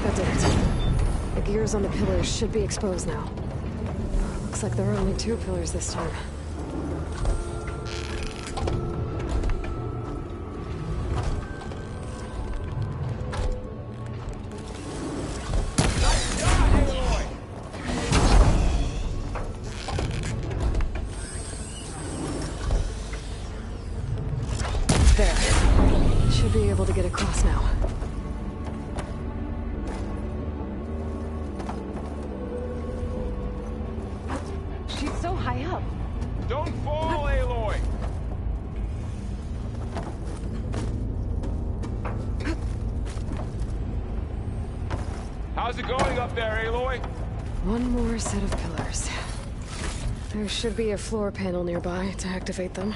That did it. The gears on the pillars should be exposed now. Looks like there are only 2 pillars this time. There. Should be able to get across now. She's so high up. Don't fall, Aloy! How's it going up there, Aloy? One more set of pillars. There should be a floor panel nearby to activate them.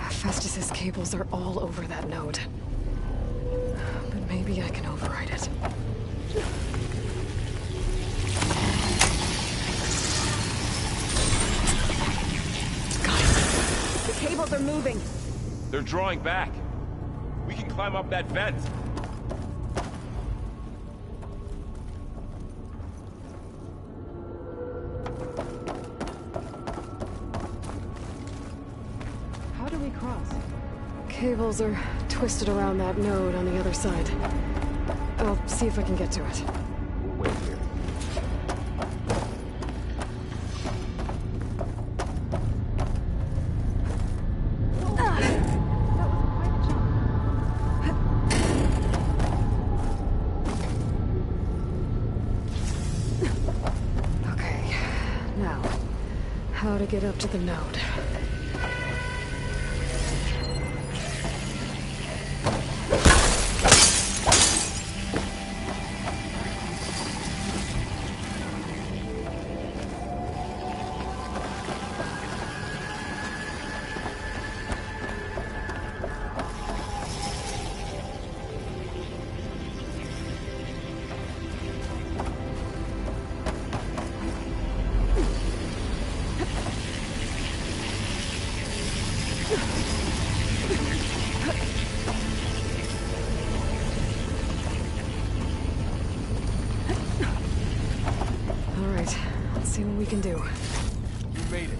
Festus's cables are all over that node. But maybe I can override it. Guys, the cables are moving. They're drawing back. We can climb up that vent. How do we cross? Cables are twisted around that node on the other side. I'll see if I can get to it. We'll wait here. Okay, now, how to get up to the node. we can do. You made it.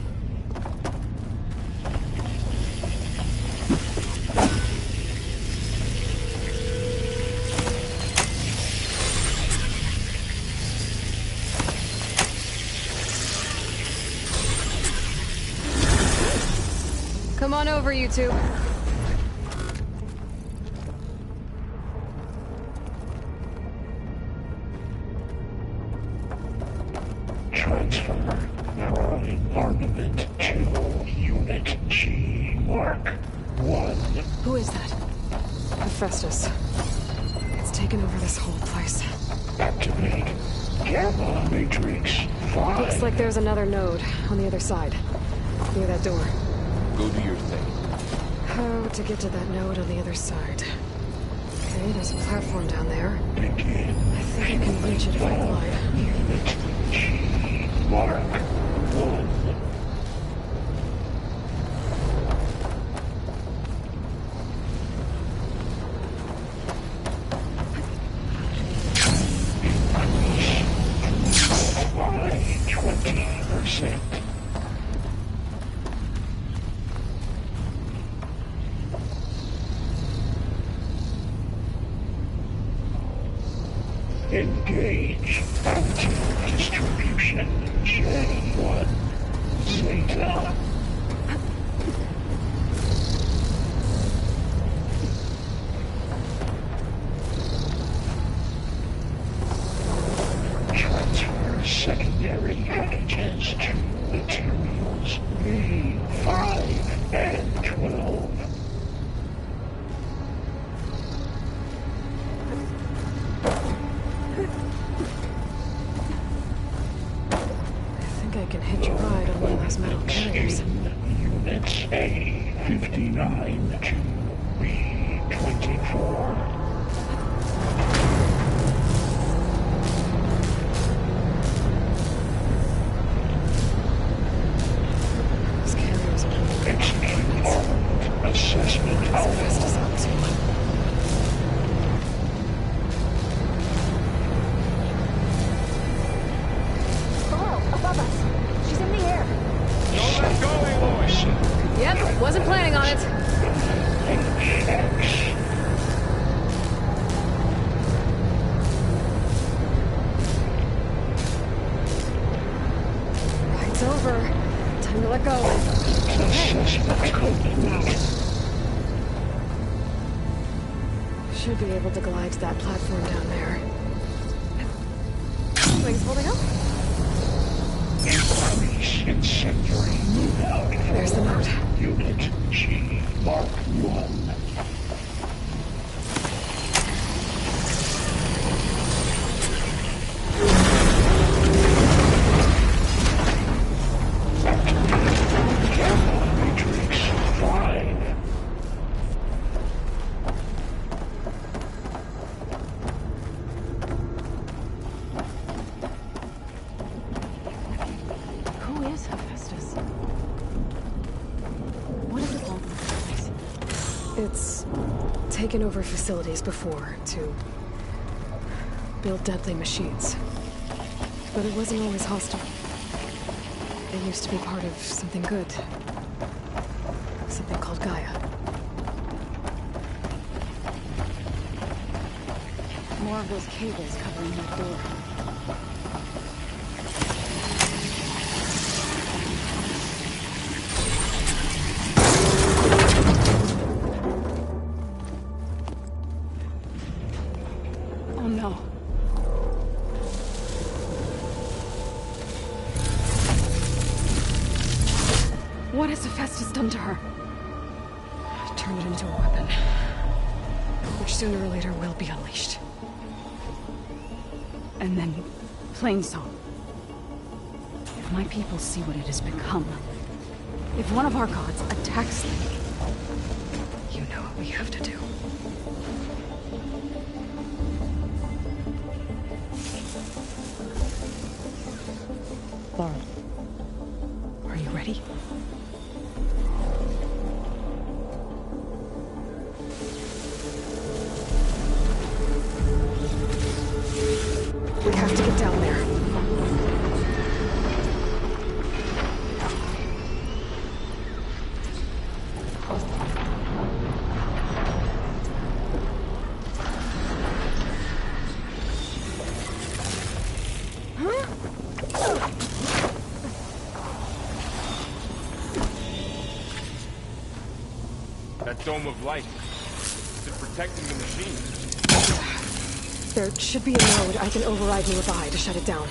Come on over, you two. Transfer prime armament to Unit G, Mark 1. Who is that? Hephaestus. It's taken over this whole place. Activate Gamma Matrix 5. Looks like there's another node on the other side, near that door. Go do your thing. How to get to that node on the other side? Okay, there's a platform down there. Begin. I think I can reach it if I glide. Unit G, Mark 1. Increase by 20%. Engage active distribution J1 Zeta. Transfer secondary packages to materials V5 and 12. I can hitch a ride on one of those metal carriers. Units A59 to B24. Those carriers are really Execute armed assessment Hephaestus alpha. up to. Above us. She's in the air. Don't let go, Aloy! Yep, wasn't planning on it. HX. Ride's over. Time to let go. Assessment complete. Should be able to glide to that platform down there. Wings holding up? Increase incendiary move out. There's the note. Unit G, Mark 1. Activate Gamma Matrix 5. Who is Hephaestus? What does it want from this place? It's taken over facilities before to build deadly machines. But it wasn't always hostile. It used to be part of something good. Something called Gaia. More of those cables covering that door. Oh no. What has Hephaestus done to her? Turned it into a weapon. Which sooner or later will be unleashed. And then Plainsong. If my people see what it has become, if one of our gods attacks them, You know what we have to do. Laurel, are you ready? We have to get down there. dome of light? Is it protecting the machine? There should be a node I can override nearby to shut it down.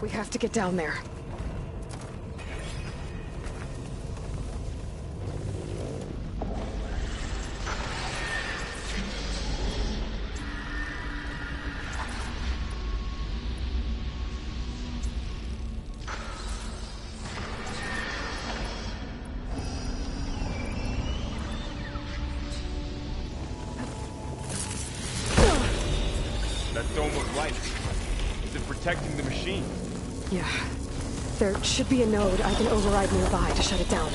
We have to get down there. dome of light. Is it protecting the machine? Yeah. There should be a node I can override nearby to shut it down.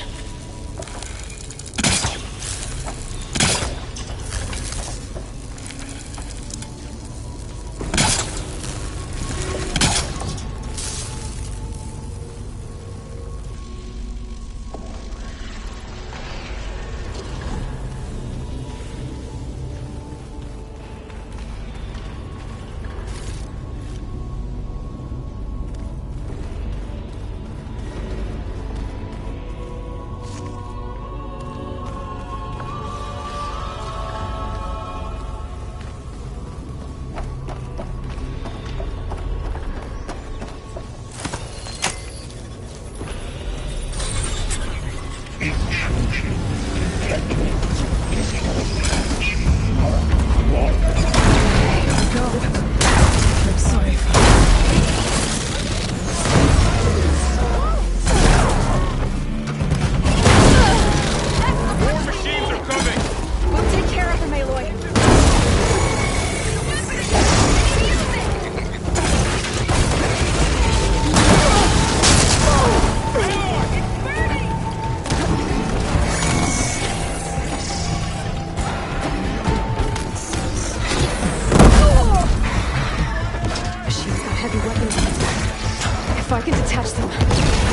If I can detach them, I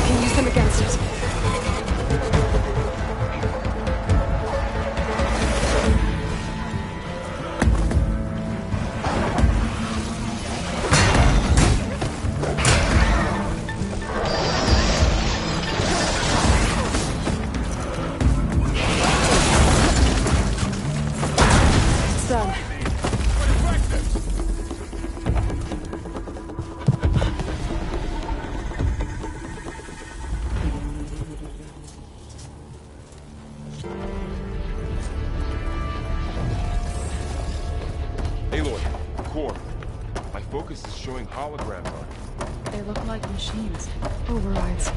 can use them against it. It's done. Aloy, core. My focus is showing holograms on it. They look like machines. Overrides.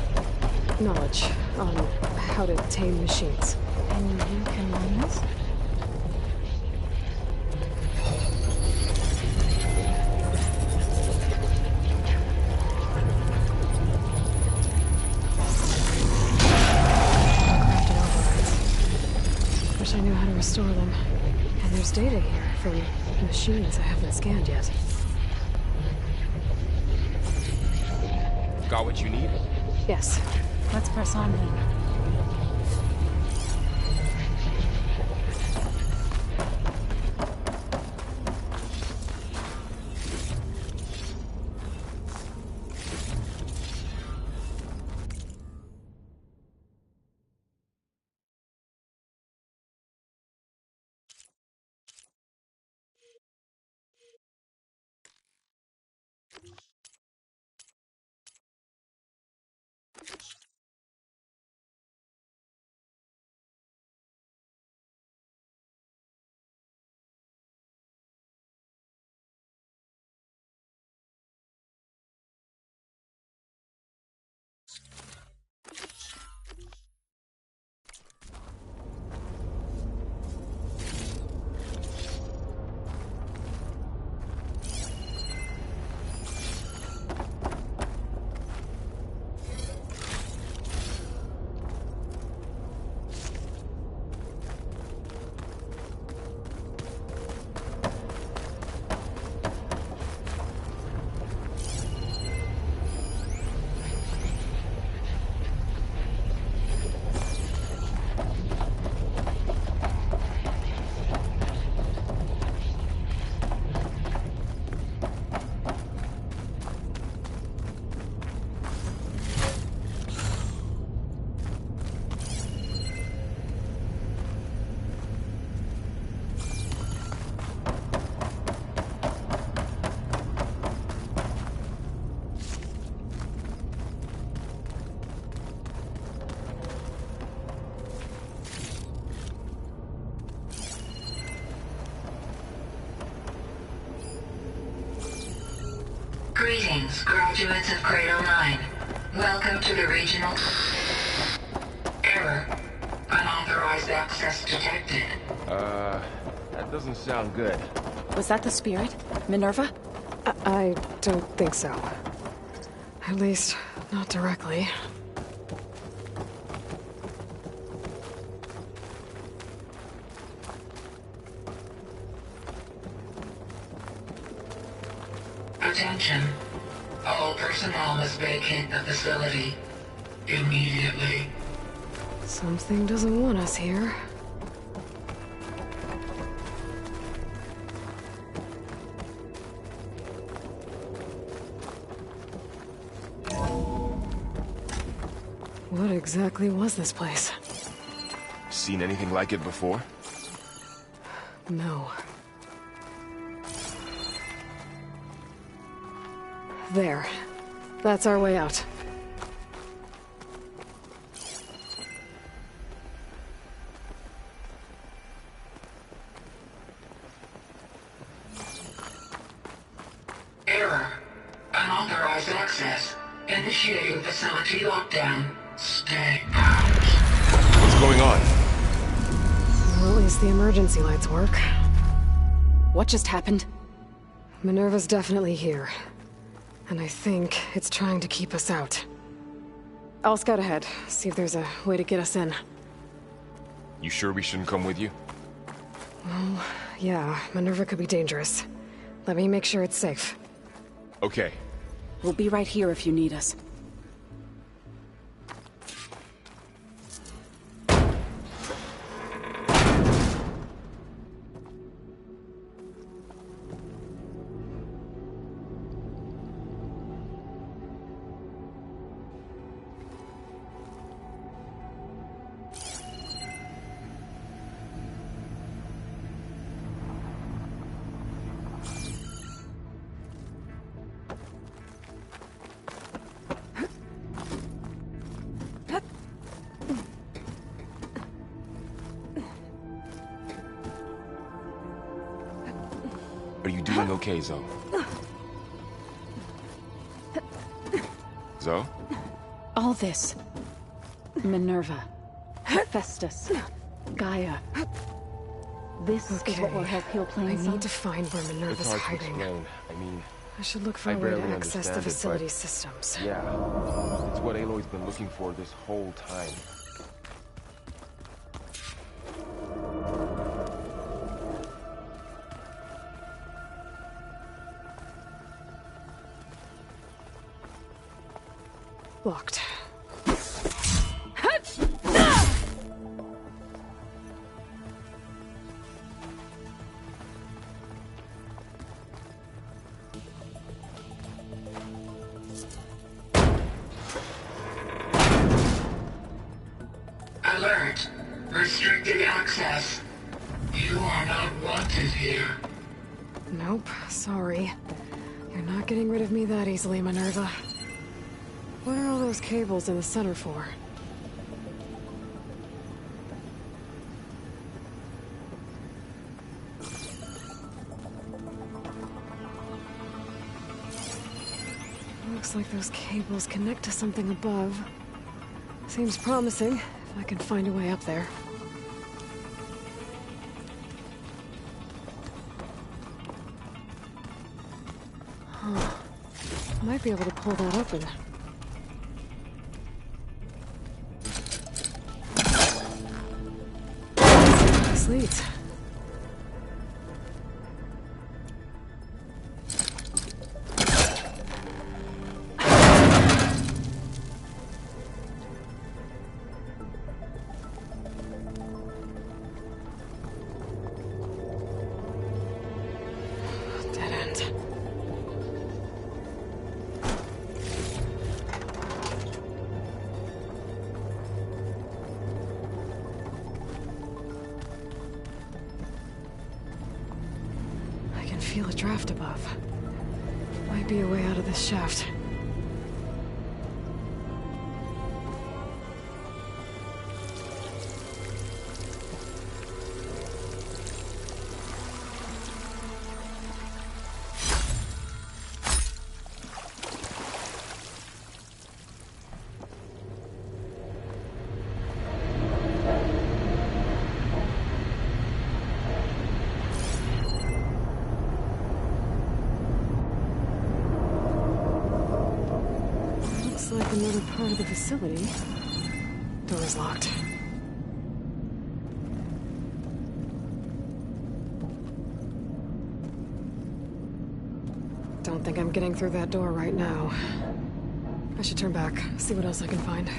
Knowledge on how to tame machines. And you can run this? Crafted overrides. Wish I knew how to restore them. And there's data here from machines I haven't scanned yet. Got what you need? Yes. Let's press on then. Greetings, graduates of Cradle 9. Welcome to the regional... Error. Unauthorized access detected. That doesn't sound good. Was that the spirit? Minerva? I don't think so. At least, not directly. Attention. All personnel must vacate the facility immediately. Something doesn't want us here. What exactly was this place? Seen anything like it before? No. There. That's our way out. Error. Unauthorized access. Initiating facility lockdown. Stay out. What's going on? Well, at least the emergency lights work. What just happened? Minerva's definitely here. And I think it's trying to keep us out. I'll scout ahead, see if there's a way to get us in. You sure we shouldn't come with you? Well, yeah, Minerva could be dangerous. Let me make sure it's safe. Okay. We'll be right here if you need us. Are you doing okay, Zoe? Zoe? All this. Minerva. Festus. Gaia. This is what will help heal I Plain need to find where It's Minerva's hard to hiding. explain. I mean, I should look for I a way to barely access the understand it, but- facility systems. yeah. It's what Aloy's been looking for this whole time. Locked. Alert. Restricted access. You are not wanted here. Nope, sorry. You're not getting rid of me that easily, Minerva. What are all those cables in the center for? Looks like those cables connect to something above. Seems promising, if I can find a way up there. Huh. Might be able to pull that open. This leads. Dead end. I can feel a draft above. Might be a way out of this shaft. part of the facility. Door's locked. Don't think I'm getting through that door right now. I should turn back, see what else I can find.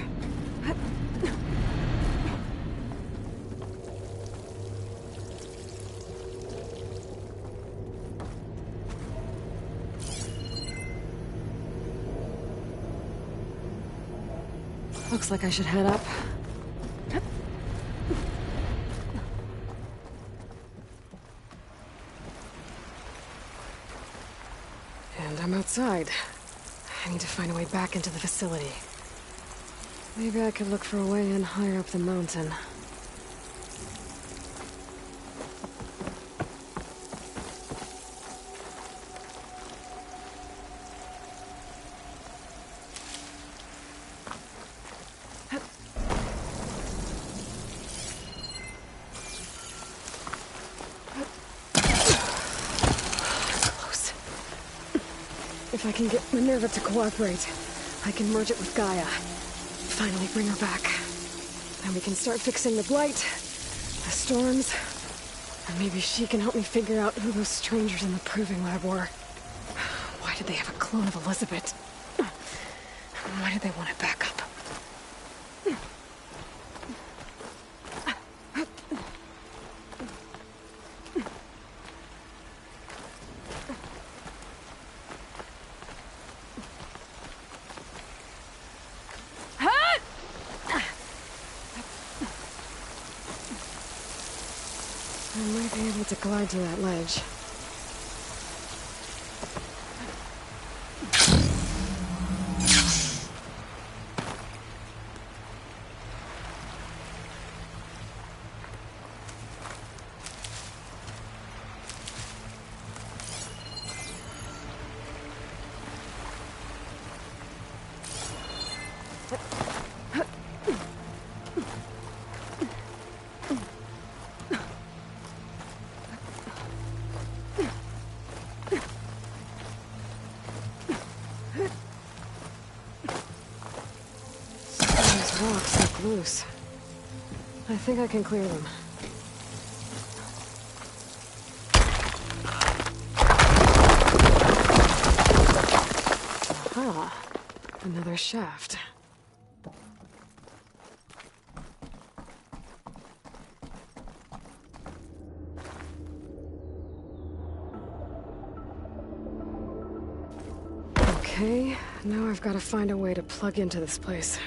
Looks like I should head up. And I'm outside. I need to find a way back into the facility. Maybe I could look for a way in higher up the mountain. If I can get Minerva to cooperate, I can merge it with Gaia. Finally bring her back. Then we can start fixing the Blight, the storms, and maybe she can help me figure out who those strangers in the Proving Lab were. Why did they have a clone of Elizabeth? Why did they want it back up? I might be able to glide to that ledge. Rocks look loose. I think I can clear them. Aha! Another shaft. Okay, now I've got to find a way to plug into this place.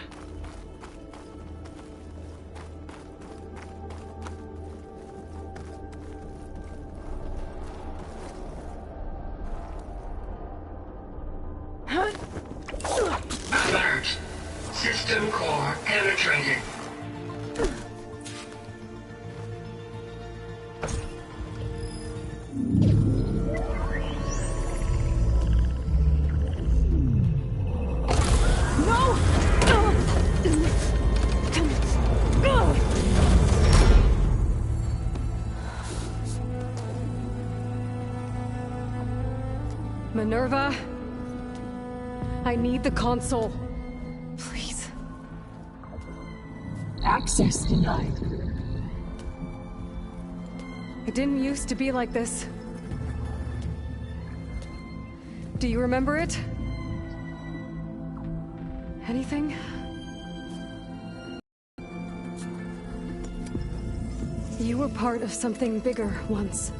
Alert. System core penetrated. Minerva? I need the console. Please. Access denied. It didn't used to be like this. Do you remember it? Anything? You were part of something bigger once.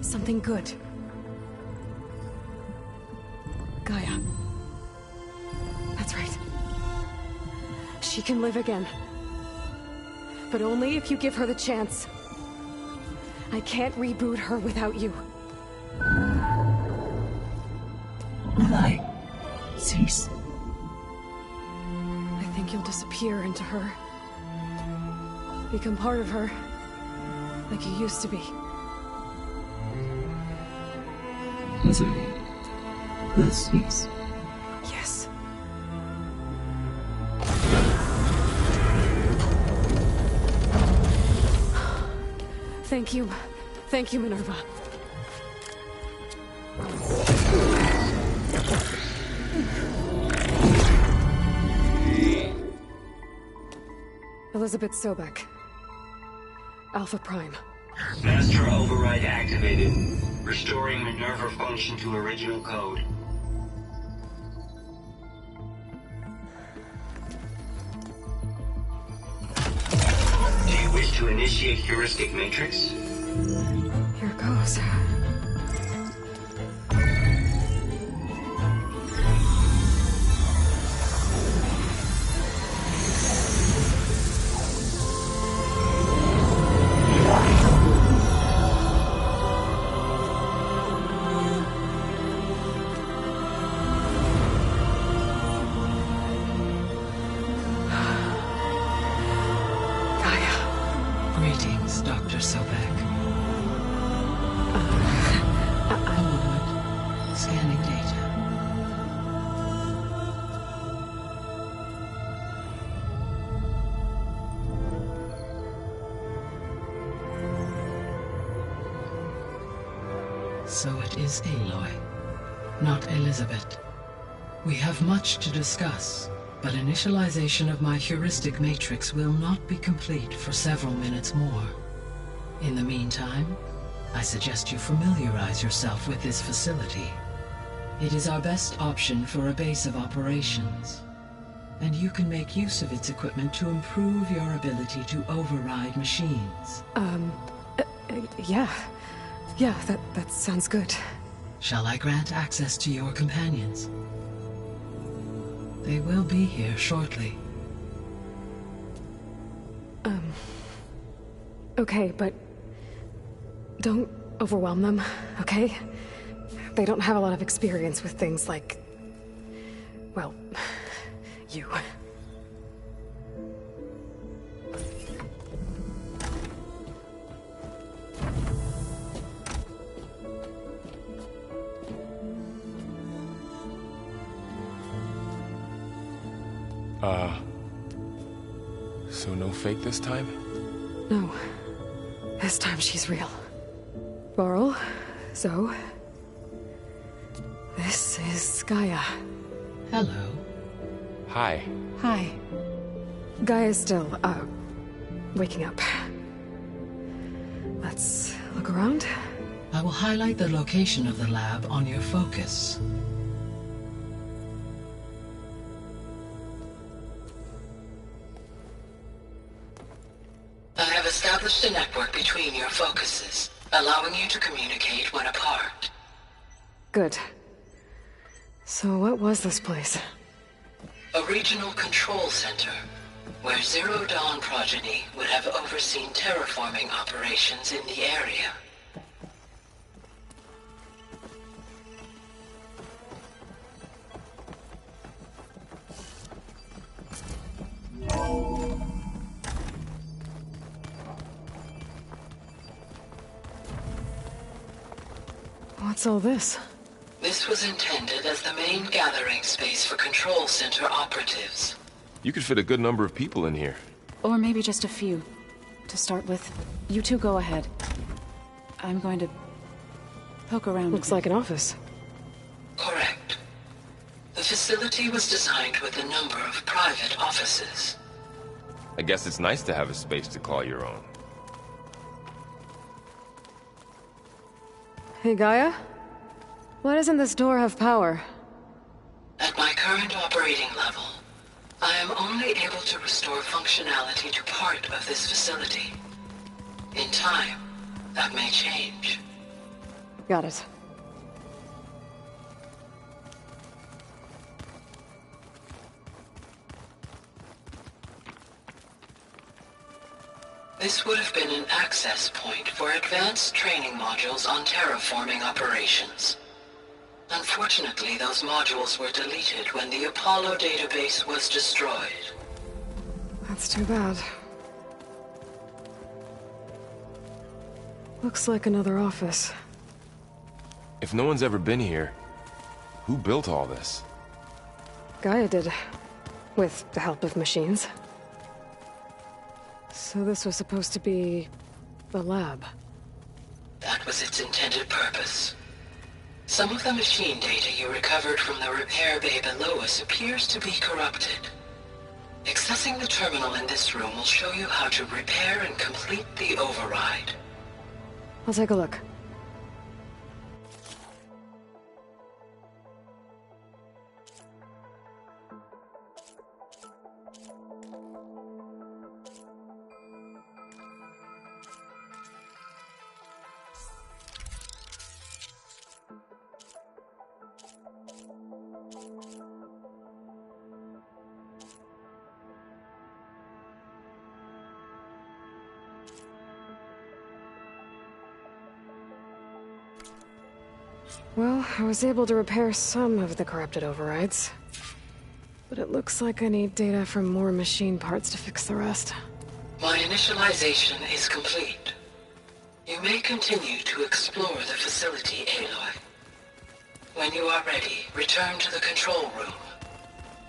Something good. Gaia. That's right. She can live again. But only if you give her the chance. I can't reboot her without you. Lie. Cease. I think you'll disappear into her. Become part of her. Like you used to be. Hazard. The cease. Yes. Thank you. Thank you, Minerva. Elizabeth Sobek. Alpha Prime. Master override activated. Restoring Minerva function to original code. Do you wish to initiate heuristic matrix? Here goes. Greetings, Dr. Sobek. A moment. Scanning data. So it is Aloy, not Elizabeth. We have much to discuss. But initialization of my heuristic matrix will not be complete for several minutes more. In the meantime, I suggest you familiarize yourself with this facility. It is our best option for a base of operations, and you can make use of its equipment to improve your ability to override machines. Yeah. Yeah, that sounds good. Shall I grant access to your companions? They will be here shortly. Okay, but don't overwhelm them, okay? They don't have a lot of experience with things like, well, you. So no fake this time? No. This time she's real. Varl, Zoe. This is Gaia. Hello. Hi. Hi. Gaia's still, waking up. Let's look around. I will highlight the location of the lab on your focus. I have established a network between your focuses, allowing you to communicate when apart. Good. So what was this place? A regional control center, where Zero Dawn progeny would have overseen terraforming operations in the area. What's all this? This was intended as the main gathering space for control center operatives. You could fit a good number of people in here. Or maybe just a few. To start with, you two go ahead. I'm going to poke around. Looks like an office. Correct. The facility was designed with a number of private offices. I guess it's nice to have a space to call your own. Hey, Gaia? Why doesn't this door have power? At my current operating level, I am only able to restore functionality to part of this facility. In time, that may change. Got it. This would have been an access point for advanced training modules on terraforming operations. Unfortunately, those modules were deleted when the Apollo database was destroyed. That's too bad. Looks like another office. If no one's ever been here, who built all this? Gaia did. With the help of machines. So this was supposed to be the lab. That was its intended purpose. Some of the machine data you recovered from the repair bay below us appears to be corrupted. Accessing the terminal in this room will show you how to repair and complete the override. I'll take a look. Well, I was able to repair some of the corrupted overrides. But it looks like I need data from more machine parts to fix the rest. My initialization is complete. You may continue to explore the facility, Aloy. When you are ready, return to the control room.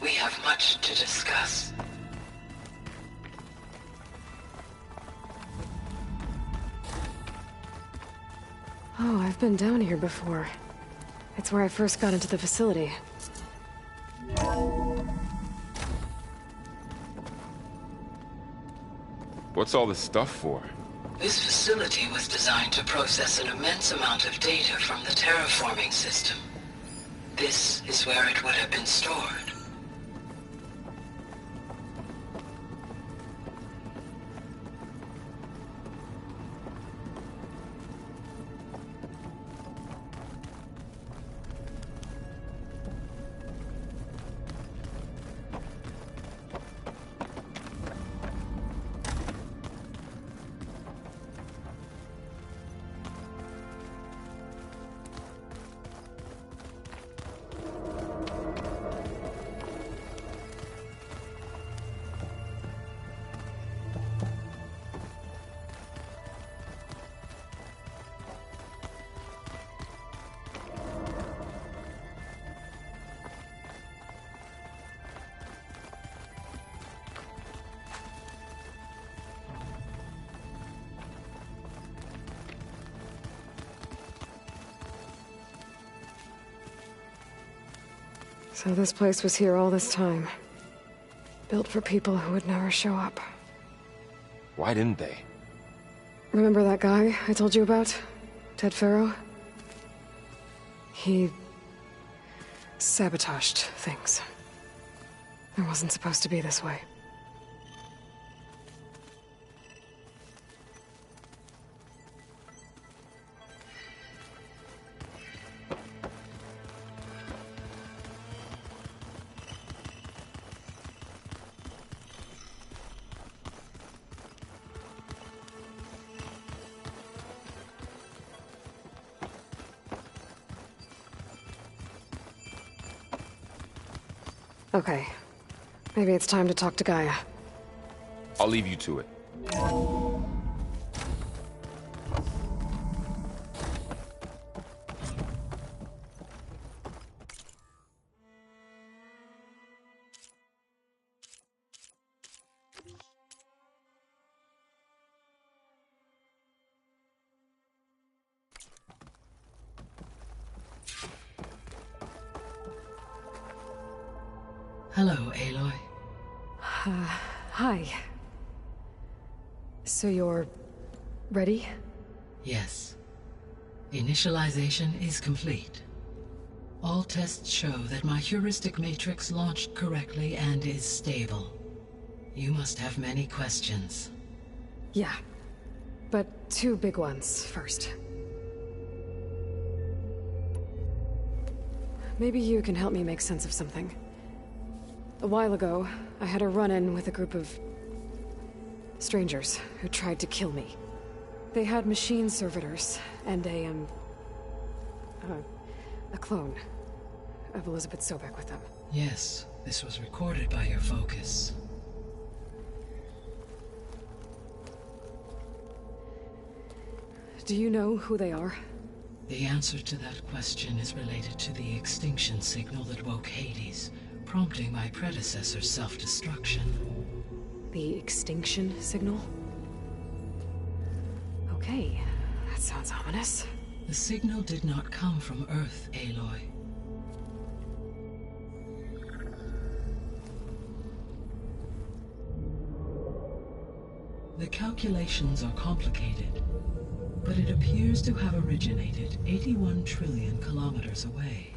We have much to discuss. Oh, I've been down here before. It's where I first got into the facility. What's all this stuff for? This facility was designed to process an immense amount of data from the terraforming system. This is where it would have been stored. So this place was here all this time. Built for people who would never show up. Why didn't they? Remember that guy I told you about? Ted Faro? He sabotaged things. It wasn't supposed to be this way. Okay. Maybe it's time to talk to Gaia. I'll leave you to it. Hello, Aloy. Hi. So you're ready? Yes. Initialization is complete. All tests show that my heuristic matrix launched correctly and is stable. You must have many questions. Yeah. But two big ones first. Maybe you can help me make sense of something. A while ago, I had a run-in with a group of strangers who tried to kill me. They had machine servitors and a clone of Elizabeth Sobek with them. Yes, this was recorded by your focus. Do you know who they are? The answer to that question is related to the extinction signal that woke Hades, prompting my predecessor's self-destruction. The extinction signal? Okay, that sounds ominous. The signal did not come from Earth, Aloy. The calculations are complicated, but it appears to have originated 81 trillion kilometers away.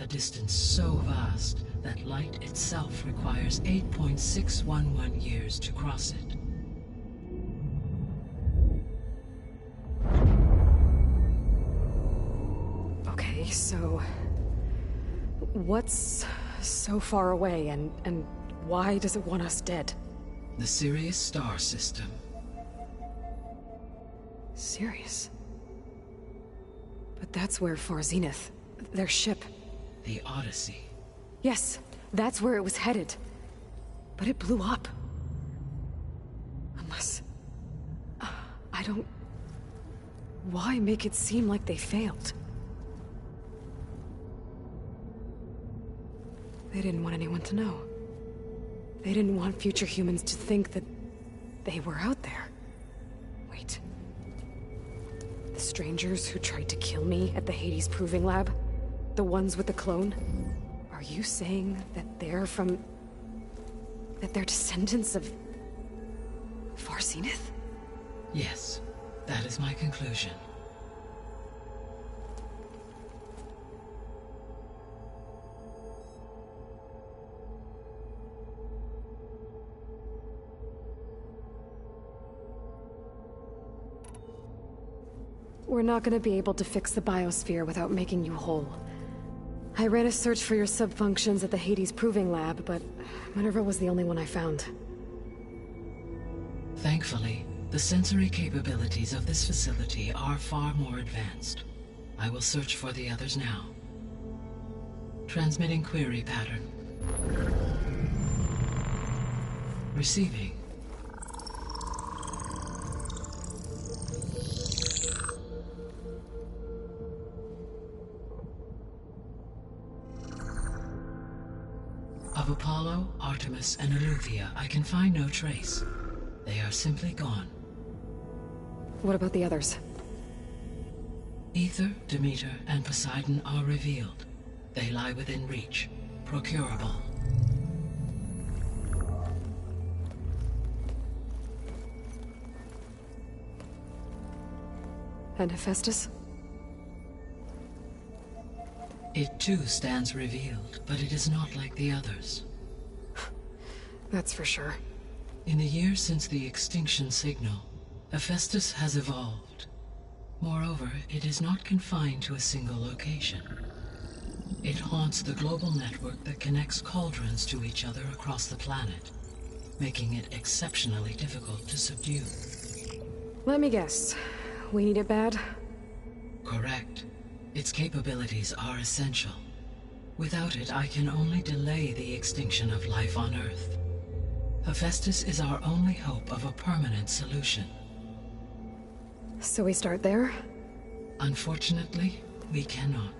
A distance so vast that light itself requires 8.611 years to cross it. Okay, so... what's so far away, and why does it want us dead? The Sirius star system. Sirius? But that's where Far Zenith, their ship... The Odyssey. Yes, that's where it was headed. But it blew up. Unless... I don't... Why make it seem like they failed? They didn't want anyone to know. They didn't want future humans to think that they were out there. Wait. The strangers who tried to kill me at the Hades Proving Lab? The ones with the clone? Are you saying that they're from... that they're descendants of... Far Zenith? Yes, that is my conclusion. We're not gonna be able to fix the biosphere without making you whole. I ran a search for your subfunctions at the Hades Proving Lab, but Minerva was the only one I found. Thankfully, the sensory capabilities of this facility are far more advanced. I will search for the others now. Transmitting query pattern. Receiving. Of Apollo, Artemis, and Eleuthia, I can find no trace. They are simply gone. What about the others? Aether, Demeter, and Poseidon are revealed. They lie within reach, procurable. And Hephaestus? It too stands revealed, but it is not like the others. That's for sure. In the years since the extinction signal, Hephaestus has evolved. Moreover, it is not confined to a single location. It haunts the global network that connects cauldrons to each other across the planet, making it exceptionally difficult to subdue. Let me guess. We need it bad? Correct. Its capabilities are essential. Without it, I can only delay the extinction of life on Earth. Hephaestus is our only hope of a permanent solution. So we start there? Unfortunately, we cannot.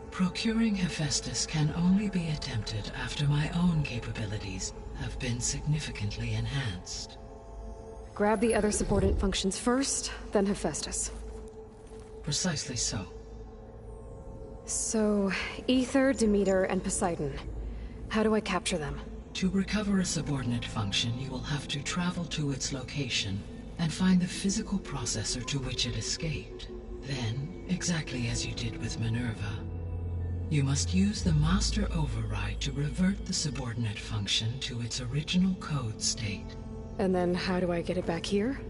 Procuring Hephaestus can only be attempted after my own capabilities have been significantly enhanced. Grab the other subordinate functions first, then Hephaestus. Precisely so. So, Aether, Demeter, and Poseidon. How do I capture them? To recover a subordinate function, you will have to travel to its location and find the physical processor to which it escaped. Then, exactly as you did with Minerva, you must use the master override to revert the subordinate function to its original code state. And then how do I get it back here?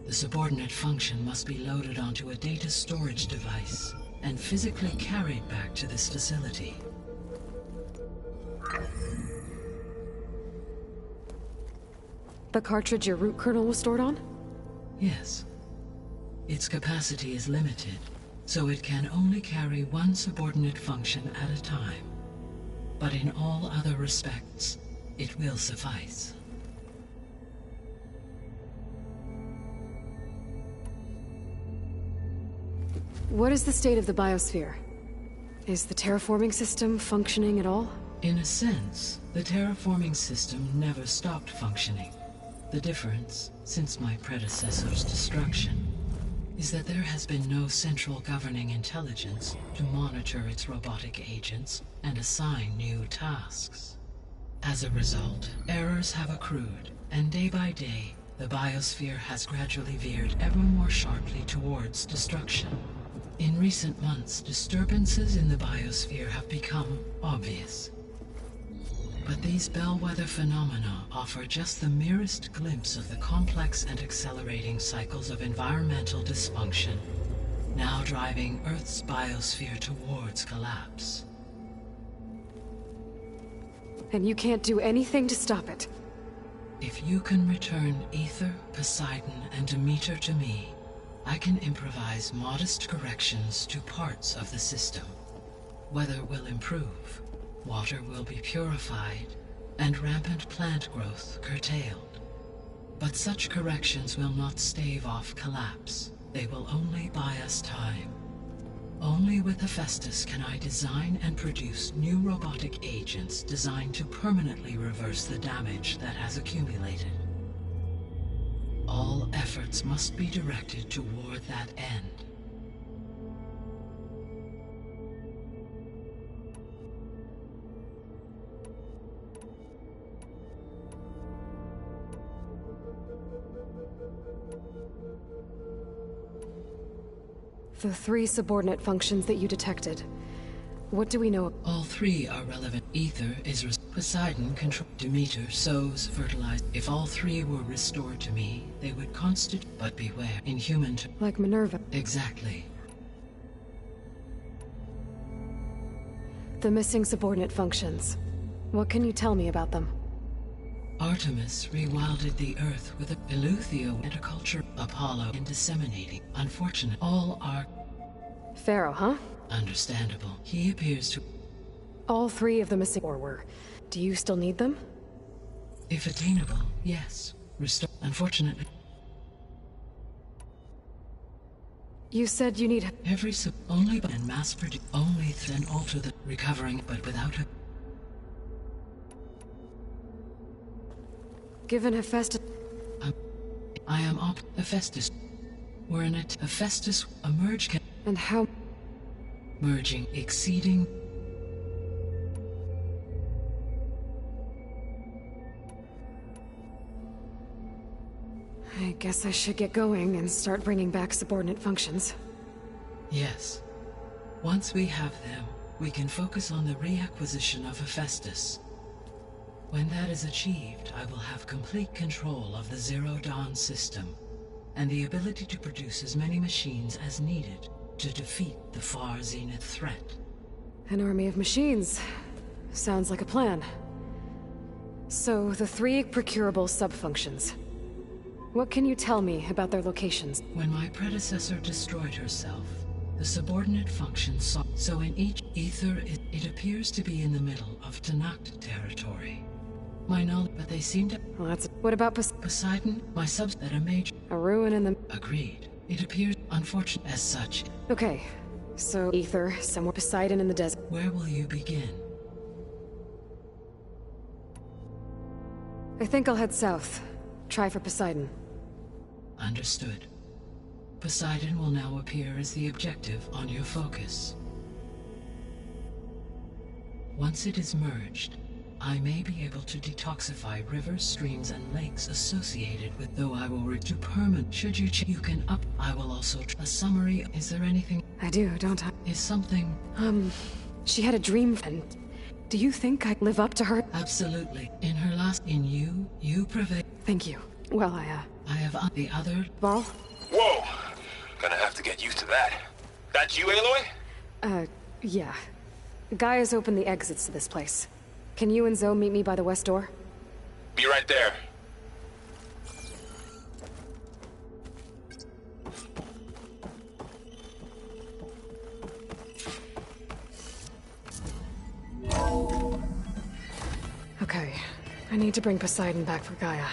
The subordinate function must be loaded onto a data storage device and physically carried back to this facility. The cartridge your root kernel was stored on? Yes. Its capacity is limited, so it can only carry one subordinate function at a time. But in all other respects, it will suffice. What is the state of the biosphere? Is the terraforming system functioning at all? In a sense, the terraforming system never stopped functioning. The difference, since my predecessor's destruction, is that there has been no central governing intelligence to monitor its robotic agents and assign new tasks. As a result, errors have accrued, and day by day, the biosphere has gradually veered ever more sharply towards destruction. In recent months, disturbances in the biosphere have become obvious. But these bellwether phenomena offer just the merest glimpse of the complex and accelerating cycles of environmental dysfunction, now driving Earth's biosphere towards collapse. And you can't do anything to stop it. If you can return Aether, Poseidon, and Demeter to me, I can improvise modest corrections to parts of the system. Weather will improve, water will be purified, and rampant plant growth curtailed. But such corrections will not stave off collapse. They will only buy us time. Only with Hephaestus can I design and produce new robotic agents designed to permanently reverse the damage that has accumulated. All efforts must be directed toward that end. The 3 subordinate functions that you detected. What do we know? All 3 are relevant. Aether is Poseidon control. Demeter sows, fertilize. If all 3 were restored to me, they would constitute. But beware, inhuman. Like Minerva. Exactly. The missing subordinate functions. What can you tell me about them? Artemis rewilded the Earth with a Eleuther and a culture. Apollo in disseminating. Unfortunate. All are... Pharaoh, huh? Understandable. He appears to... All 3 of the missing were. Do you still need them? If attainable, yes. Restore. Unfortunately... You said you need... Every only and mass produce. Only then alter the recovering, but without a... Given Hephaestus... I am Hephaestus. We're in it. Hephaestus emerge can... And how... Merging, exceeding... I guess I should get going and start bringing back subordinate functions. Yes. Once we have them, we can focus on the reacquisition of Hephaestus. When that is achieved, I will have complete control of the Zero Dawn system, and the ability to produce as many machines as needed to defeat the far zenith threat. An army of machines. Sounds like a plan. So, the 3 procurable sub-functions. What can you tell me about their locations? When my predecessor destroyed herself, the subordinate functions saw... So in each Aether, it appears to be in the middle of Tanakh territory. My knowledge, but they seem to... Well, that's... What about Poseidon? My subs that a major... A ruin in the... Agreed. It appears unfortunate as such. Okay. So, Aether, somewhere Poseidon in the desert. Where will you begin? I think I'll head south. Try for Poseidon. Understood. Poseidon will now appear as the objective on your focus. Once it is merged, I may be able to detoxify rivers, streams, and lakes associated with, though I will to permanent. Should you you can up. I will also a summary. Is there anything? I do, don't I? Is something... She had a dream, and do you think I live up to her? Absolutely. In her last... In you prevail. Thank you. Well, I have the other... Varl? Whoa! Gonna have to get used to that. That's you, Aloy? Yeah. Gaia's opened the exits to this place. Can you and Zoe meet me by the west door? Be right there. Okay. I need to bring Poseidon back for Gaia.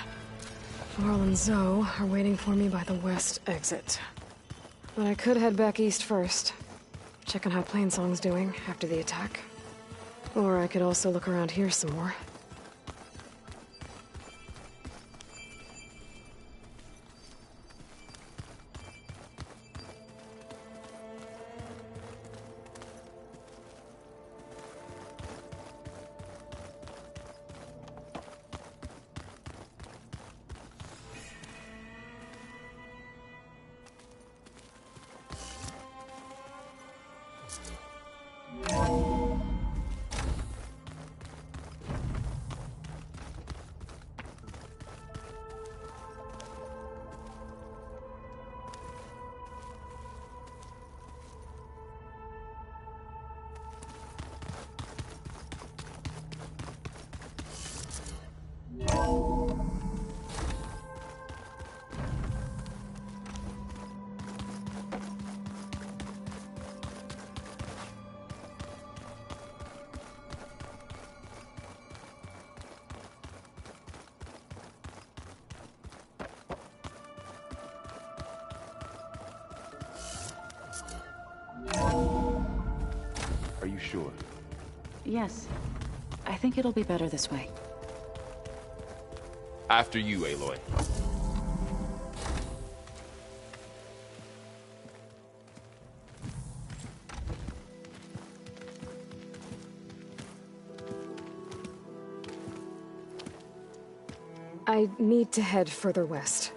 Varl and Zoe are waiting for me by the west exit. But I could head back east first. Check on how Plainsong's doing after the attack. Or I could also look around here some more. sure? Yes. I think it'll be better this way. After you, Aloy. I need to head further west.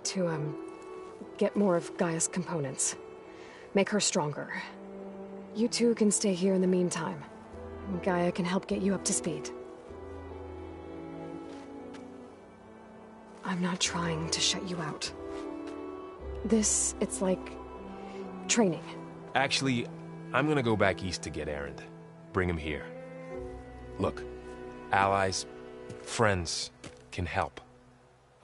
To, get more of Gaia's components. Make her stronger. You two can stay here in the meantime. Gaia can help get you up to speed. I'm not trying to shut you out. It's like... training. Actually, I'm gonna go back east to get Erend. Bring him here. Look, allies, friends can help.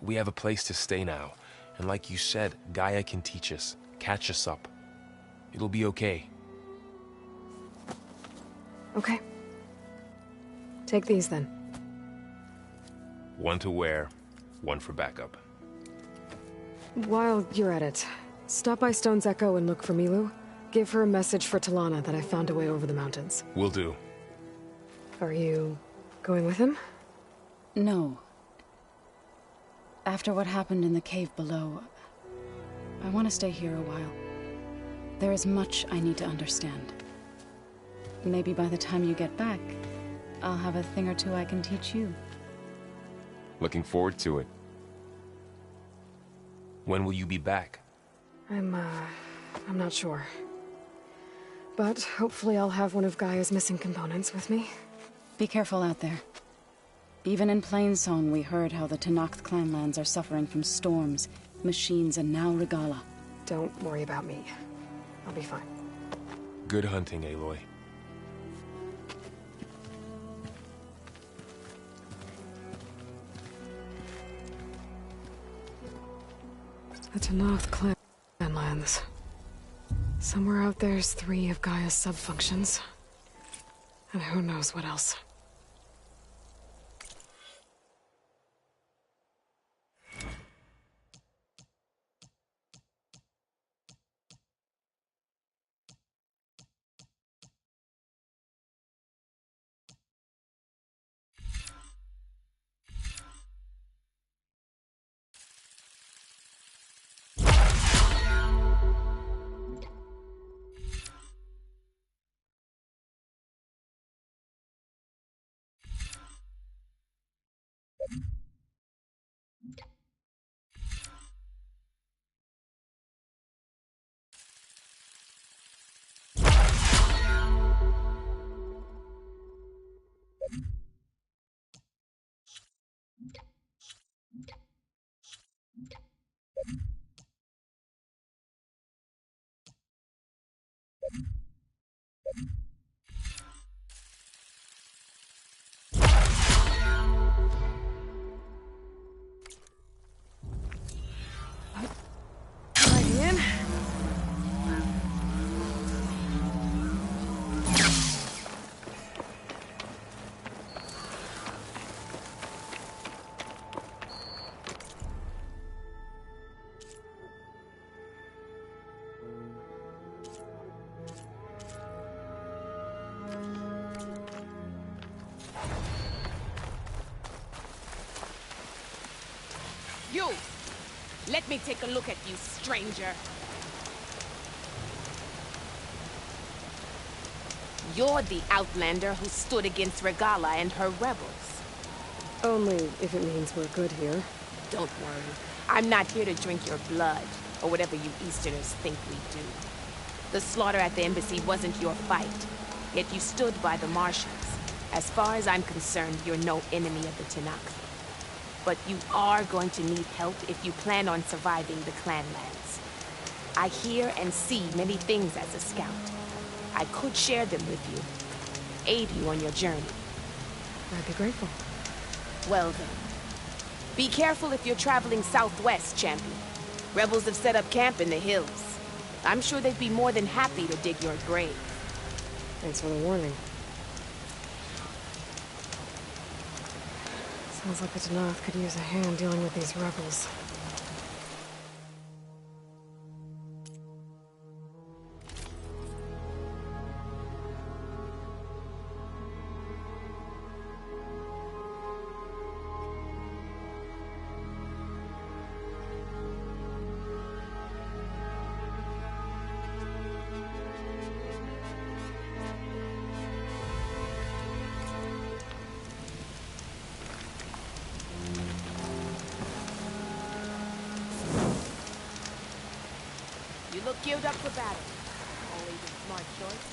We have a place to stay now, and like you said, Gaia can teach us, catch us up. It'll be okay. Okay. Take these then. One to wear, one for backup. While you're at it, stop by Stone's Echo and look for Milu. Give her a message for Talana that I found a way over the mountains. Will do. Are you going with him? No. After what happened in the cave below, I want to stay here a while. There is much I need to understand. Maybe by the time you get back, I'll have a thing or two I can teach you. Looking forward to it. When will you be back? I'm not sure. But hopefully I'll have one of Gaia's missing components with me. Be careful out there. Even in Plainsong, we heard how the Tenakth clanlands are suffering from storms, machines, and now Regalla. Don't worry about me. I'll be fine. Good hunting, Aloy. The Tenakth clanlands. Somewhere out there's 3 of Gaia's sub-functions. And who knows what else. You! Let me take a look at you, stranger. You're the Outlander who stood against Regalla and her rebels. Only if it means we're good here. Don't worry. I'm not here to drink your blood, or whatever you Easterners think we do. The slaughter at the embassy wasn't your fight, yet you stood by the Martians. As far as I'm concerned, you're no enemy of the Tenakth. But you are going to need help if you plan on surviving the clanlands. I hear and see many things as a scout. I could share them with you, aid you on your journey. I'd be grateful. Well then, be careful if you're traveling southwest, champion. Rebels have set up camp in the hills. I'm sure they'd be more than happy to dig your grave. Thanks for the warning. Sounds like the Tenakth could use a hand dealing with these rebels. look geared up for battle. Always a smart choice.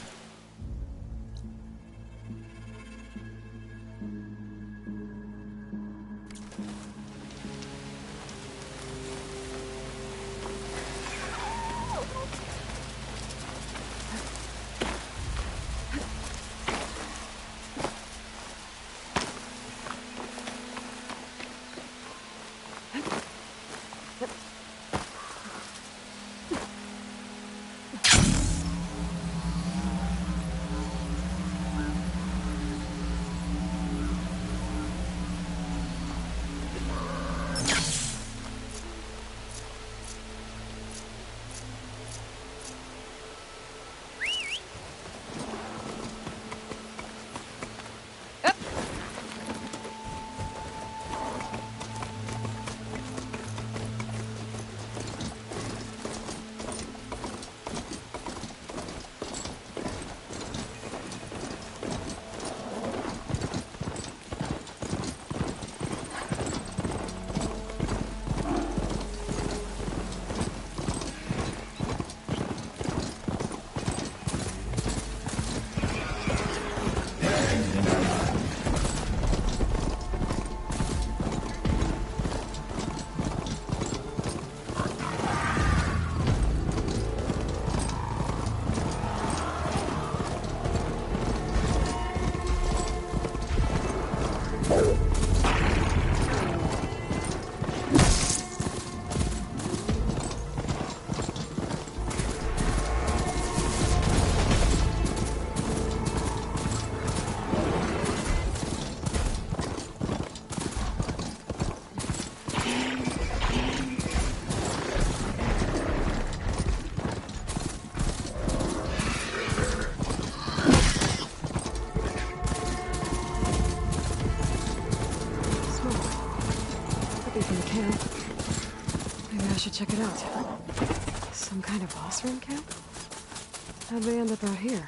Check it out. Some kind of Osram camp? How'd they end up out here?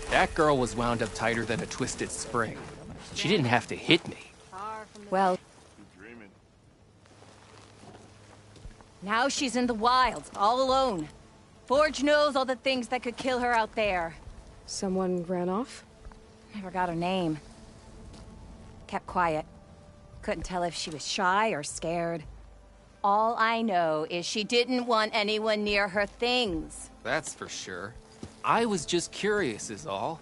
That girl was wound up tighter than a twisted spring. She didn't have to hit me. Well, now she's in the wilds, all alone. Forge knows all the things that could kill her out there. Someone ran off? Never got her name. Kept quiet. Couldn't tell if she was shy or scared. All I know is she didn't want anyone near her things. That's for sure. I was just curious is all.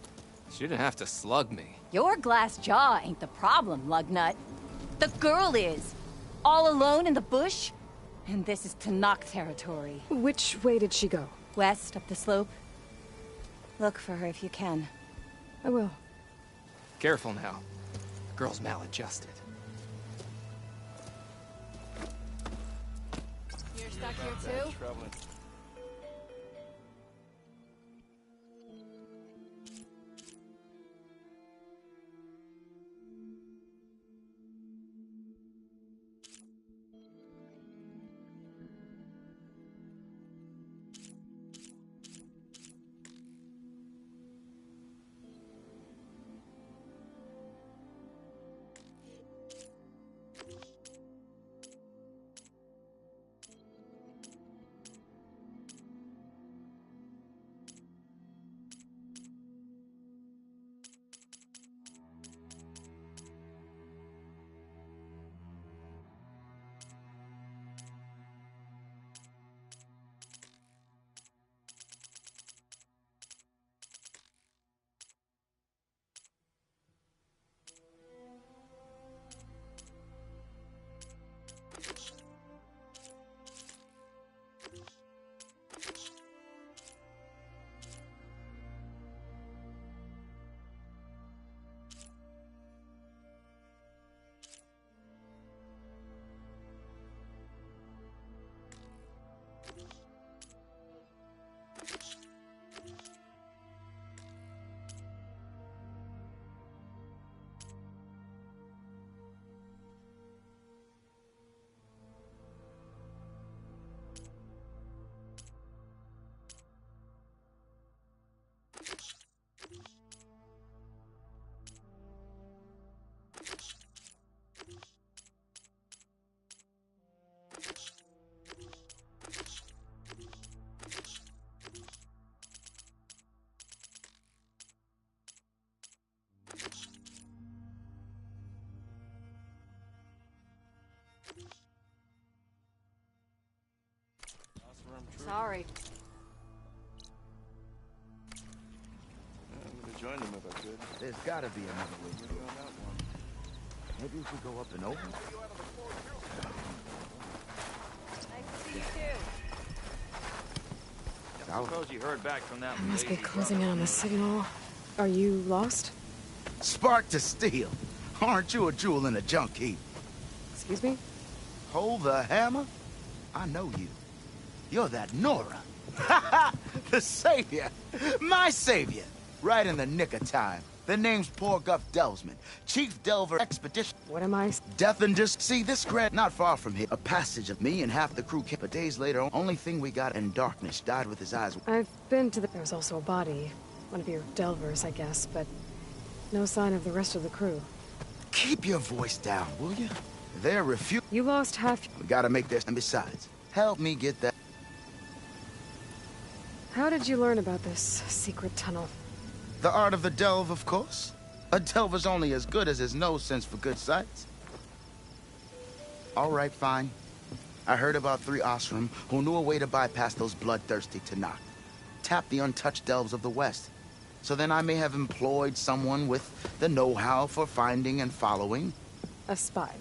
She didn't have to slug me. Your glass jaw ain't the problem, Lugnut. The girl is. All alone in the bush. And this is Tenakth territory. Which way did she go? West, up the slope. Look for her if you can. I will. Careful now. The girl's maladjusted. You're stuck here too? Sorry. I'm gonna join them if I could. There's gotta be another way to do it. Maybe we should go up and open. Nice to see you too. I suppose you heard back from that. I must be closing in on the signal. Are you lost? Spark to steel. Aren't you a jewel in a junk heap? Excuse me? Hold the hammer? I know you. You're that Nora. Ha ha! The savior! My savior! Right in the nick of time. The name's Porguff Delvesman, Chief Delver Expedition. What am I? Death and just see this grant not far from here. A passage of me and half the crew came. But days later, only thing we got in darkness died with his eyes. I've been to the... There was also a body. One of your Delvers, I guess, but no sign of the rest of the crew. Keep your voice down, will you? They're refused. You lost half... We gotta make this, and besides, help me get that. How did you learn about this secret tunnel? The art of the delve, of course. A delver's only as good as his nose sense for good sights. All right, fine. I heard about 3 Osram who knew a way to bypass those bloodthirsty Tanakh. Tap the untouched delves of the West. So then I may have employed someone with the know-how for finding and following. A spy.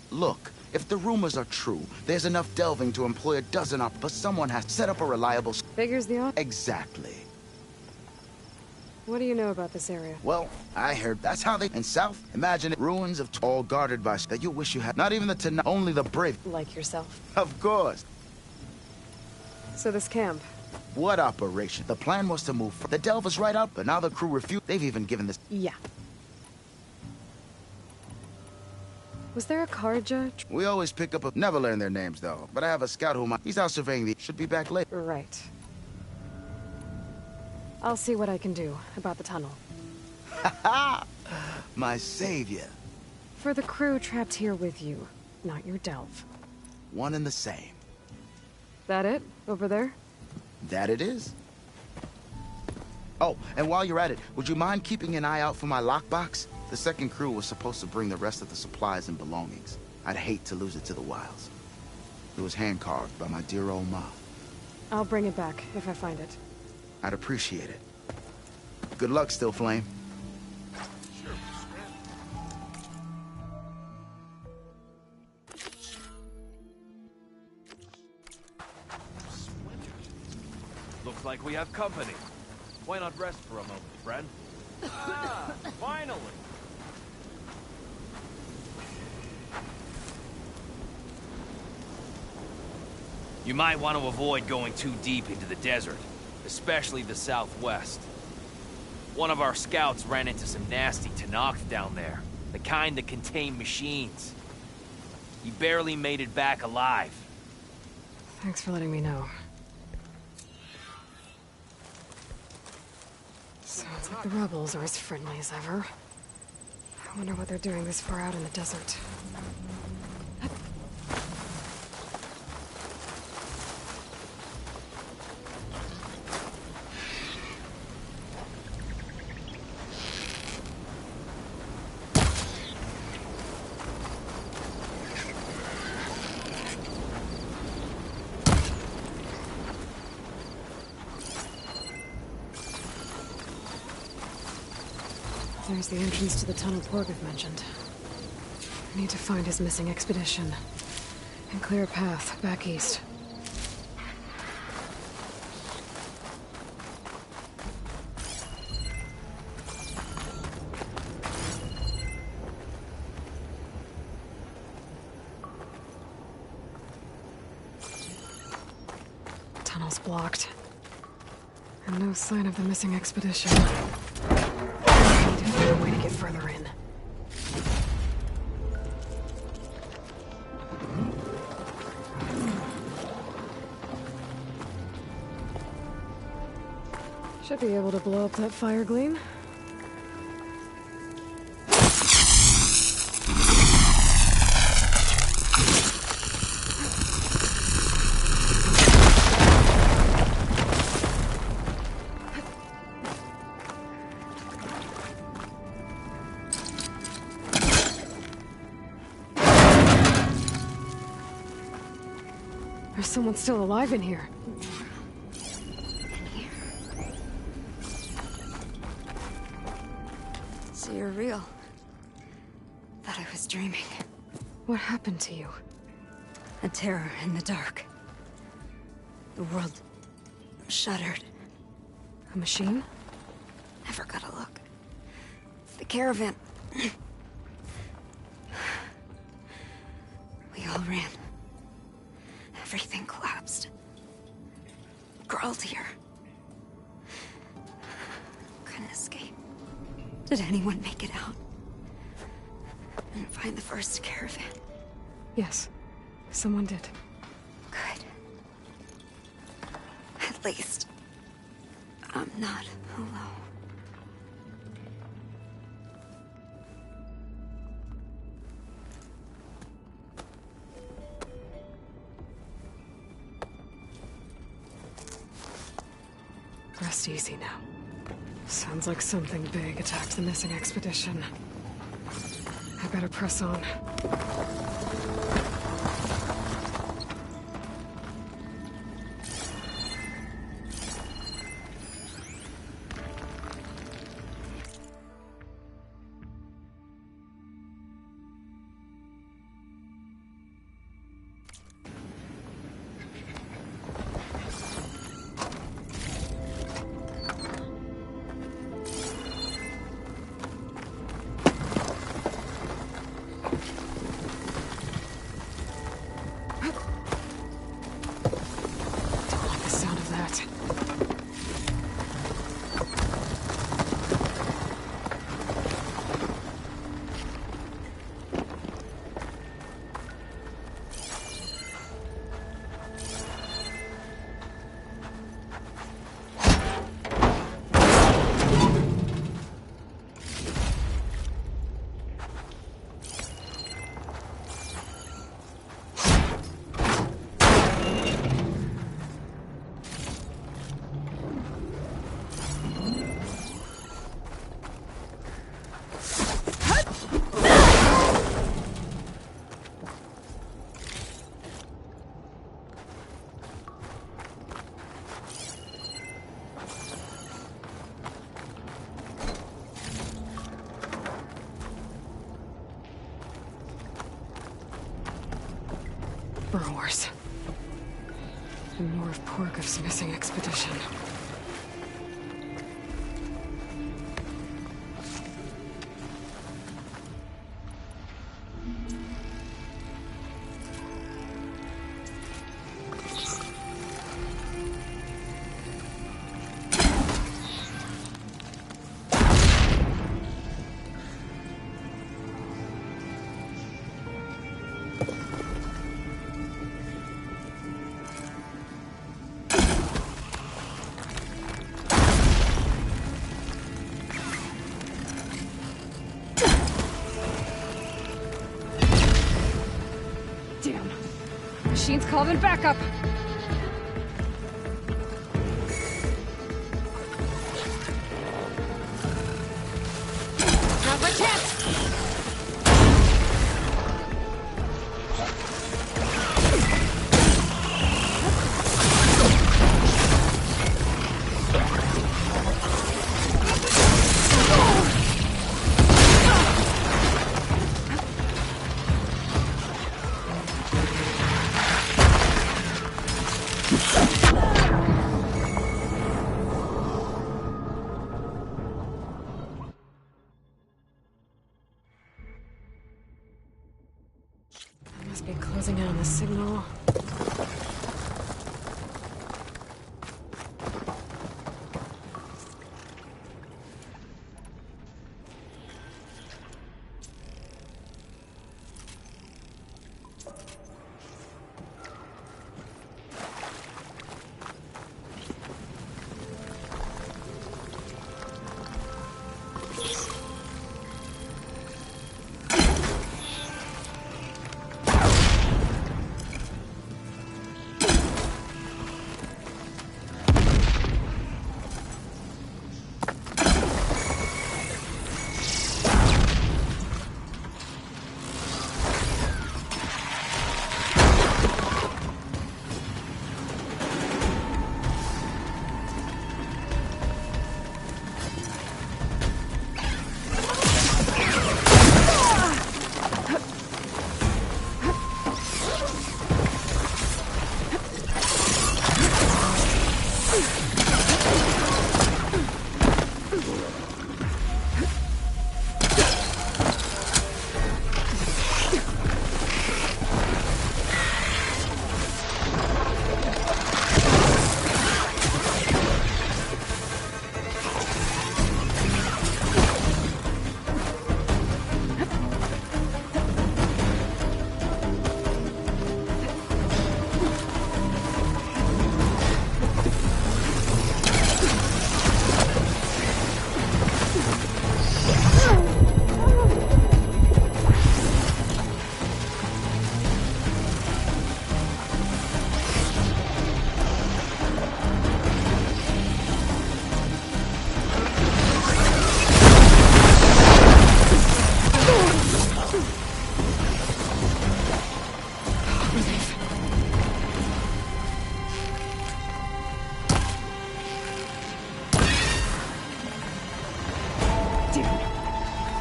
Look, if the rumors are true, there's enough delving to employ a dozen up, but someone has to set up a reliable... Figures the odds? Exactly. What do you know about this area? Well, I heard that's how they... In South, imagine it, ruins of all guarded by... that you wish you had. Not even the Tanakh, only the brave. Like yourself. Of course. So this camp... What operation? The plan was to move... The delvers right up, but now the crew refused. They've even given this... Yeah. Was there a Carja? We always pick up a... Never learn their names, though. But I have a scout who... He's out surveying the... Should be back later. Right. I'll see what I can do about the tunnel. Ha ha! My savior. For the crew trapped here with you, not your delve. One and the same. That it? Over there? That it is. Oh, and while you're at it, would you mind keeping an eye out for my lockbox? The second crew was supposed to bring the rest of the supplies and belongings. I'd hate to lose it to the wilds. It was hand-carved by my dear old ma. I'll bring it back if I find it. I'd appreciate it. Good luck, Still Flame. Looks like we have company. Why not rest for a moment, friend? Ah, finally! You might want to avoid going too deep into the desert, especially the southwest. One of our scouts ran into some nasty Tanakh down there, the kind that contain machines. He barely made it back alive. Thanks for letting me know. Sounds like the rebels are as friendly as ever. I wonder what they're doing this far out in the desert. There's the entrance to the tunnel Porguff mentioned. I need to find his missing expedition and clear a path back east. Tunnel's blocked. And no sign of the missing expedition. I need to find a way to get further in. Should be able to blow up that fire gleam. There's someone still alive in here. So you're real. Thought I was dreaming. What happened to you? A terror in the dark. The world shuddered. A machine? Never got a look. The caravan. We all ran. Everything collapsed. Crawled here. Couldn't escape. Did anyone make it out? And find the first caravan? Yes. Someone did. Good. At least, I'm not alone. Rest easy now. Sounds like something big attacked the missing expedition. I better press on. Brewers. And more of Porgov's missing expedition. Machine's calling backup. Now's my chance. Must be closing in on the signal.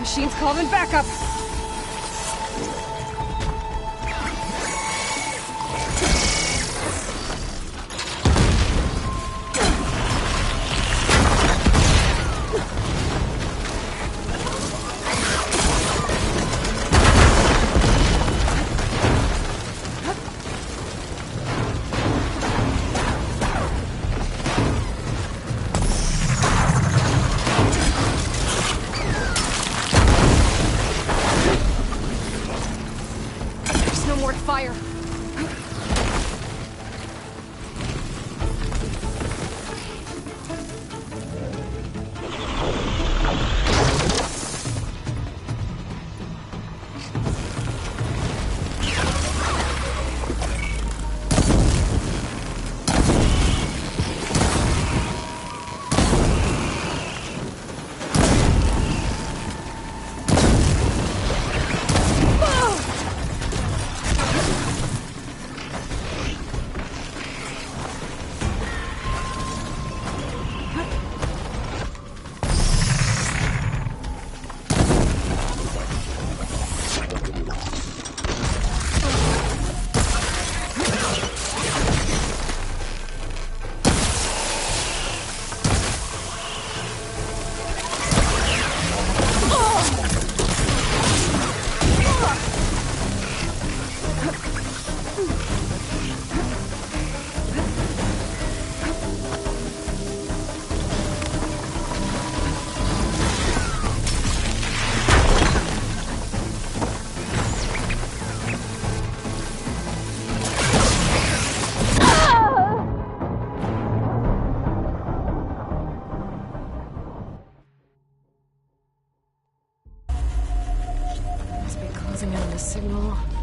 Machines called in backup. Fire. Must be closing in on the signal.